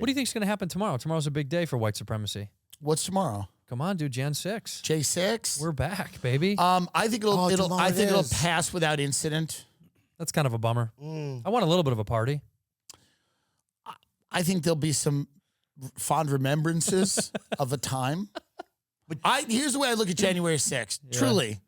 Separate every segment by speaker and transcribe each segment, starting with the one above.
Speaker 1: do you think is going to happen tomorrow? Tomorrow's a big day for white supremacy.
Speaker 2: What's tomorrow?
Speaker 1: Come on, dude. Jan 6.
Speaker 2: J6.
Speaker 1: We're back, baby.
Speaker 2: I think it'll pass without incident.
Speaker 1: That's kind of a bummer. I want a little bit of a party.
Speaker 2: I think there'll be some fond remembrances of a time. But here's the way I look at January 6th. Yeah. Truly,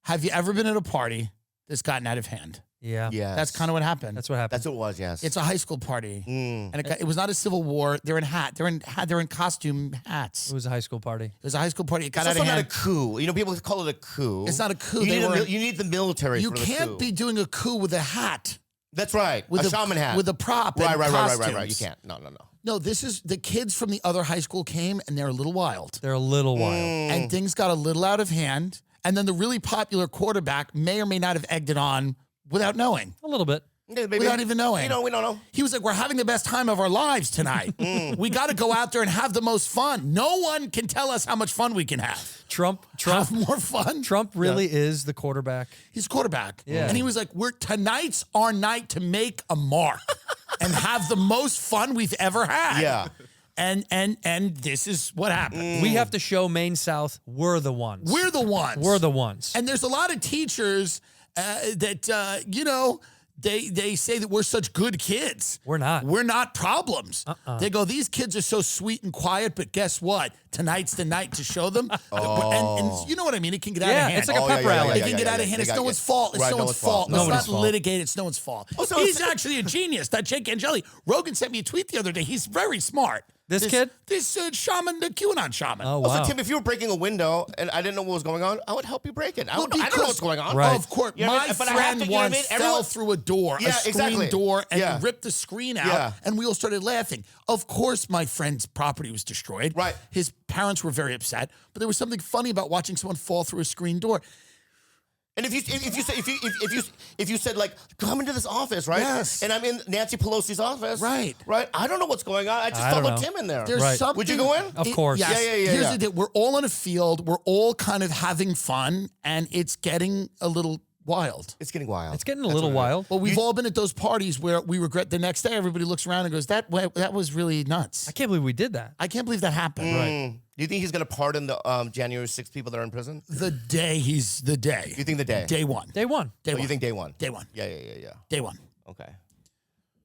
Speaker 2: have you ever been at a party that's gotten out of hand?
Speaker 1: Yeah.
Speaker 3: Yes.
Speaker 2: That's kind of what happened.
Speaker 1: That's what happened.
Speaker 3: That's what it was, yes.
Speaker 2: It's a high school party. And it was not a civil war. They're in costume hats.
Speaker 1: It was a high school party.
Speaker 2: It was a high school party. It got
Speaker 3: It's
Speaker 2: out of
Speaker 3: also
Speaker 2: hand.
Speaker 3: not a coup. You know, people call it a coup.
Speaker 2: It's not a coup.
Speaker 3: You need the military
Speaker 2: You
Speaker 3: for the coup.
Speaker 2: can't be doing a coup with a hat.
Speaker 3: That's right.
Speaker 2: With
Speaker 3: a shaman hat.
Speaker 2: With a prop
Speaker 3: Right,
Speaker 2: and
Speaker 3: right.
Speaker 2: costumes.
Speaker 3: You can't. No.
Speaker 2: No, this is the kids from the other high school came and they're a little wild.
Speaker 1: They're a little wild.
Speaker 2: And things got a little out of hand. And then the really popular quarterback may or may not have egged it on without knowing.
Speaker 1: A little bit.
Speaker 3: Yeah, maybe.
Speaker 2: Without even knowing.
Speaker 3: We don't know.
Speaker 2: He was like, we're having the best time of our lives tonight. We got to go out there and have the most fun. No one can tell us how much fun we can have.
Speaker 1: Trump.
Speaker 2: Have more fun.
Speaker 1: Trump really is the quarterback.
Speaker 2: He's quarterback.
Speaker 1: Yeah.
Speaker 2: And he was like, tonight's our night to make a mark and have the most fun we've ever had.
Speaker 3: Yeah.
Speaker 2: And this is what happened.
Speaker 1: We have to show Maine South we're the ones.
Speaker 2: We're the ones.
Speaker 1: We're the ones.
Speaker 2: And there's a lot of teachers that, they say that we're such good kids.
Speaker 1: We're not.
Speaker 2: We're not problems. They go, these kids are so sweet and quiet, but guess what? Tonight's the night to show them. And you know what I mean? It can get out of hand.
Speaker 1: It's like a pep rally.
Speaker 2: It can get out of hand. It's no one's fault. It's no one's fault. Let's not litigate. It's no one's fault. He's actually a genius. That Jake Angeli. Rogan sent me a tweet the other day. He's very smart.
Speaker 1: This kid?
Speaker 2: This shaman, the QAnon shaman.
Speaker 1: Oh, wow.
Speaker 3: Also, Tim, if you were breaking a window and I didn't know what was going on, I would help you break it. I don't know what's going on.
Speaker 1: Right.
Speaker 2: Of course.
Speaker 3: You know what I
Speaker 2: My
Speaker 3: mean? But I have
Speaker 2: friend
Speaker 3: to, you know what I
Speaker 2: once
Speaker 3: mean?
Speaker 2: fell through a door, a screen door, and ripped the screen out, and we all started laughing. Of course, my friend's property was destroyed.
Speaker 3: Right.
Speaker 2: His parents were very upset, but there was something funny about watching someone fall through a screen door.
Speaker 3: And if you said like, come into this office, right?
Speaker 2: Yes.
Speaker 3: And I'm in Nancy Pelosi's office,
Speaker 2: right?
Speaker 3: I don't know what's going on. I just felt like Tim in there.
Speaker 2: There's something.
Speaker 3: Would you go in?
Speaker 1: Of course.
Speaker 2: Yes.
Speaker 3: Yeah.
Speaker 2: Here's the deal. We're all in a field. We're all kind of having fun, and it's getting a little wild.
Speaker 3: It's getting wild.
Speaker 1: It's getting a little wild.
Speaker 2: Well, we've all been at those parties where we regret the next day. Everybody looks around and goes, "That was really nuts."
Speaker 1: I can't believe we did that.
Speaker 2: I can't believe that happened.
Speaker 1: Right.
Speaker 3: Do you think he's going to pardon the January 6th people that are in prison?
Speaker 2: The day.
Speaker 3: You think the day?
Speaker 2: Day one.
Speaker 1: Day one.
Speaker 2: Day one.
Speaker 3: You think day one?
Speaker 2: Day one.
Speaker 3: Yeah.
Speaker 2: Day one.
Speaker 3: Okay.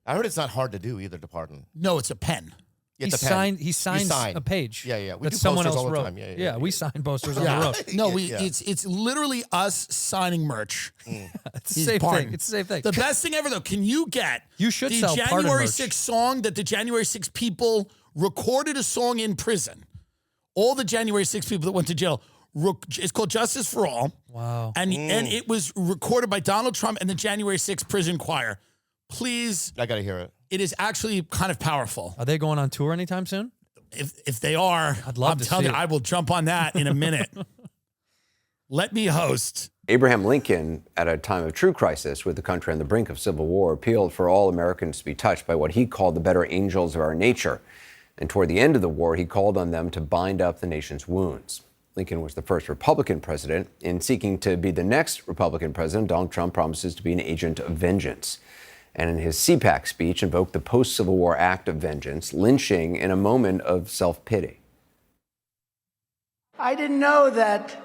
Speaker 3: I heard it's not hard to do either to pardon.
Speaker 2: No, it's a pen.
Speaker 1: He signs a page.
Speaker 3: Yeah. We
Speaker 1: that
Speaker 3: do
Speaker 1: someone
Speaker 3: posters
Speaker 1: else
Speaker 3: all the
Speaker 1: wrote.
Speaker 3: time.
Speaker 1: Yeah, we sign posters on the road.
Speaker 2: No, it's literally us signing merch.
Speaker 1: It's the same thing. It's the same thing.
Speaker 2: The best thing ever, though, can you get
Speaker 1: You should
Speaker 2: the
Speaker 1: sell pardon
Speaker 2: January
Speaker 1: merch.
Speaker 2: 6th song that the January 6th people recorded a song in prison? All the January 6th people that went to jail. It's called Justice for All.
Speaker 1: Wow.
Speaker 2: And it was recorded by Donald Trump and the January 6th prison choir. Please.
Speaker 3: I got to hear it.
Speaker 2: It is actually kind of powerful.
Speaker 1: Are they going on tour anytime soon?
Speaker 2: If they are,
Speaker 1: I'd love to see it.
Speaker 2: I will jump on that in a minute. Let me host.
Speaker 4: Abraham Lincoln, at a time of true crisis with the country on the brink of civil war, appealed for all Americans to be touched by what he called the better angels of our nature. And toward the end of the war, he called on them to bind up the nation's wounds. Lincoln was the first Republican president. In seeking to be the next Republican president, Donald Trump promises to be an agent of vengeance. And in his CPAC speech, invoked the post-Civil War act of vengeance, lynching in a moment of self-pity.
Speaker 5: I didn't know that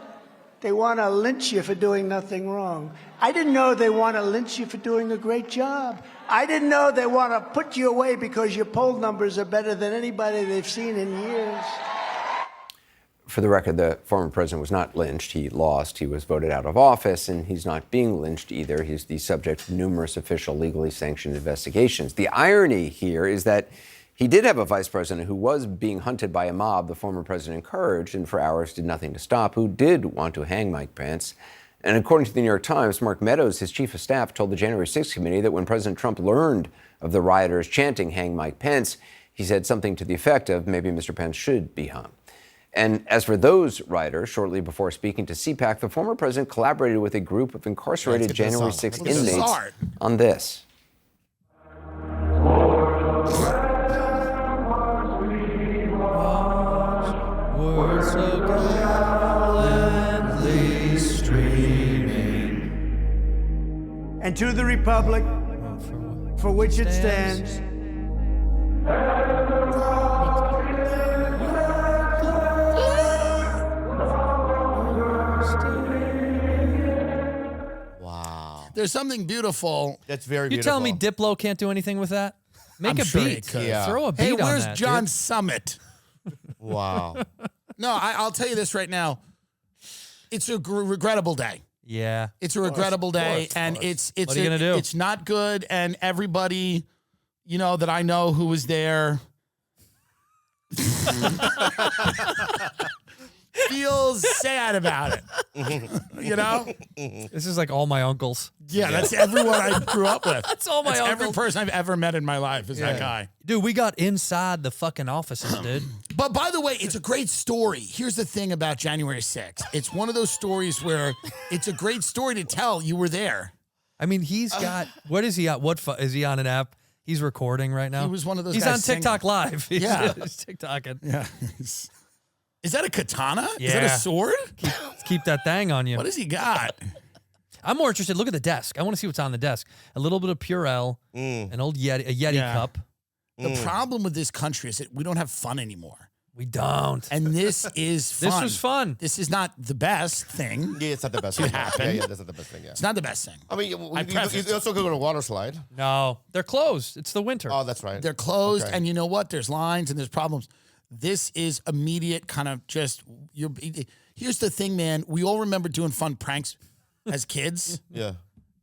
Speaker 5: they want to lynch you for doing nothing wrong. I didn't know they want to lynch you for doing a great job. I didn't know they want to put you away because your poll numbers are better than anybody they've seen in years.
Speaker 4: For the record, the former president was not lynched. He lost. He was voted out of office, and he's not being lynched either. He's the subject of numerous official, legally sanctioned investigations. The irony here is that he did have a vice president who was being hunted by a mob the former president encouraged and for hours did nothing to stop, who did want to hang Mike Pence. And according to the New York Times, Mark Meadows, his chief of staff, told the January 6th committee that when President Trump learned of the rioters chanting "Hang Mike Pence," he said something to the effect of maybe Mr. Pence should be hung. And as for those rioters, shortly before speaking to CPAC, the former president collaborated with a group of incarcerated January 6th inmates on this.
Speaker 5: And to the republic for which it stands,
Speaker 2: There's something beautiful.
Speaker 3: That's very
Speaker 1: You
Speaker 3: beautiful.
Speaker 1: telling me Diplo can't do anything with that? Make
Speaker 2: I'm
Speaker 1: a
Speaker 2: sure he
Speaker 1: beat.
Speaker 2: could.
Speaker 3: Yeah.
Speaker 1: Throw a beat
Speaker 2: Hey,
Speaker 1: on
Speaker 2: where's
Speaker 1: that,
Speaker 2: John
Speaker 1: dude.
Speaker 2: Summit?
Speaker 3: Wow.
Speaker 2: No, I'll tell you this right now. It's a regrettable day.
Speaker 1: Yeah.
Speaker 2: It's a regrettable day, and it's
Speaker 1: What are you gonna do?
Speaker 2: It's not good, and everybody, that I know who was there, feels sad about it.
Speaker 1: This is like all my uncles.
Speaker 2: Yeah, that's everyone I grew up with.
Speaker 1: That's all my
Speaker 2: Every
Speaker 1: uncles.
Speaker 2: person I've ever met in my life is that guy.
Speaker 1: Dude, we got inside the fucking offices, dude.
Speaker 2: But by the way, it's a great story. Here's the thing about January 6th. It's one of those stories where it's a great story to tell. You were there.
Speaker 1: I mean, he's got, what is he on? Is he on an app? He's recording right now.
Speaker 2: He was one of those
Speaker 1: He's
Speaker 2: guys
Speaker 1: on TikTok Live. He's,
Speaker 2: Yeah.
Speaker 1: he's TikToking.
Speaker 2: Yeah. Is that a katana? Is that
Speaker 1: Yeah.
Speaker 2: a sword?
Speaker 1: Keep that thing on you.
Speaker 2: What has he got?
Speaker 1: I'm more interested. Look at the desk. I want to see what's on the desk. A little bit of Purell, an old Yeti
Speaker 2: Yeah.
Speaker 1: cup.
Speaker 2: The problem with this country is that we don't have fun anymore.
Speaker 1: We don't.
Speaker 2: And this is fun.
Speaker 1: This was fun.
Speaker 2: This is not the best thing.
Speaker 3: Yeah, it's not the best thing. Yeah, that's not the best thing. Yeah.
Speaker 2: It's not the best thing.
Speaker 3: I mean, you
Speaker 2: prefaced
Speaker 3: also go to a water slide.
Speaker 1: No, they're closed. It's the winter.
Speaker 3: Oh, that's right.
Speaker 2: They're closed,
Speaker 3: Okay.
Speaker 2: and you know what? There's lines and there's problems. This is immediate kind of just, here's the thing, man. We all remember doing fun pranks as kids.
Speaker 3: Yeah.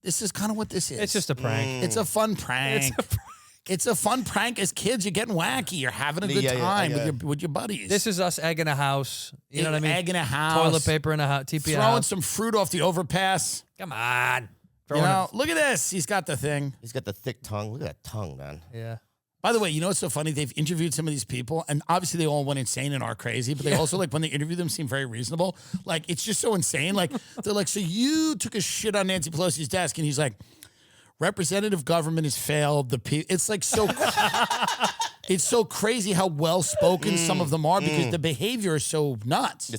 Speaker 2: This is kind of what this is.
Speaker 1: It's just a prank.
Speaker 2: It's a fun prank.
Speaker 1: It's a prank.
Speaker 2: It's a fun prank as kids. You're getting wacky. You're having a good
Speaker 3: Yeah,
Speaker 2: time
Speaker 3: yeah.
Speaker 2: with your buddies.
Speaker 1: This is us egging a house. You know what I mean?
Speaker 2: Egging a house.
Speaker 1: Toilet paper in a house. TP
Speaker 2: Throwing
Speaker 1: house.
Speaker 2: some fruit off the overpass.
Speaker 1: Come on.
Speaker 2: You
Speaker 1: Throwing
Speaker 2: know, look at this. He's got the thing.
Speaker 3: He's got the thick tongue. Look at that tongue, man.
Speaker 1: Yeah.
Speaker 2: By the way, you know what's so funny? They've interviewed some of these people, and obviously they all went insane and are crazy, but they also, like, when they interview them, seem very reasonable. Like, it's just so insane. Like, they're like, so you took a shit on Nancy Pelosi's desk, and he's like, representative government has failed. It's like so, it's so crazy how well spoken some of them are because the behavior is so nuts.